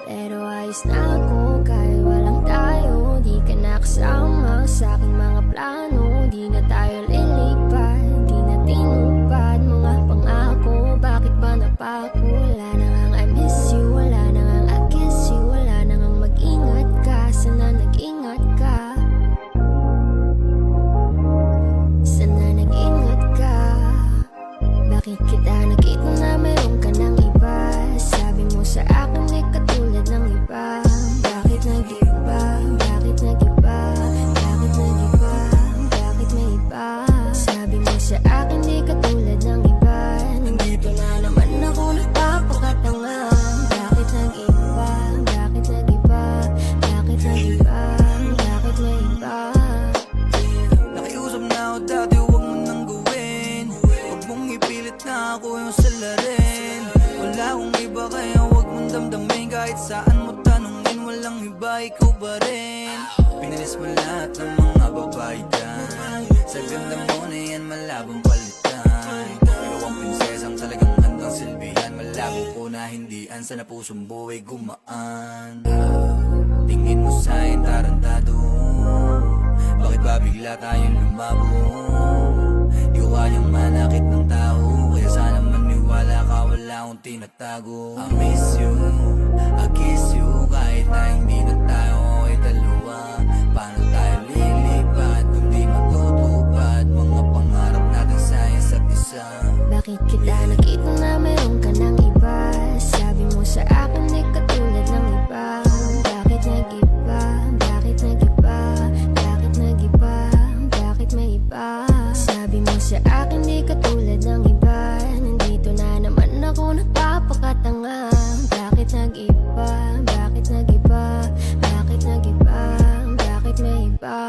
Pero ayos na ako kahit walang tayo. Di ka nakasama sa aking mga plano. Di na tayo lilipad, di na tinupad mga pangako. Bakit ba napako? Wala na ngang I miss you, wala na ngang I kiss you, wala na ngang mag-ingat ka. Sana nag-ingat ka, sana nag-ingat ka. Bakit kita nakita na meron ka ng iba? Sabi mo sa akin di katulad ng iba. Bakit nag-iba? Bakit nag-iba? Bakit nag-iba? Bakit may iba? Sabi mo sa akin di katulad ng iba. Nandito na naman ako nagpapakatanga. Bakit nag-iba? Bakit nag-iba? Bakit nag-iba? Bakit may iba? Nakiusap na ako dati, huwag mo nang gawin. Huwag mong ipilit na ako yung salarin. Wala akong iba kaya huwag mong damdamin. Kahit saan mo tanungin, walang iba, ikaw pa rin. Pinalis mo lahat ng mga babae dyan. Sa ganda mo na yan, malabong palitan. Ikaw ang prinsesang talagang handang silbihan. Malabong punahindian, sana pusong buhay gumaan. Tingin mo sa'kin tarantado, bakit ba bigla tayong lumabo? Di ko kayang manakit ng tao, kaya sana maniwala ka, wala akong tinatago. I miss you, I kiss you, kahit na hindi na tayo okay dalawa. Paano tayo lilipat kung di matutupad mga pangarap natin sa isa't isa? Bakit kita nakita na meron ka ng iba? Sabi mo sa akin di katulad ng iba. Bakit nag-iba? Bakit nag-iba? Bakit nag-iba? Bakit may iba? Sabi mo sa akin di katulad ng iba. Nandito na naman ako nagpapakatanga. Bakit nag-iba? Bakit nag-iba? Bakit nag-iba? Bakit may iba?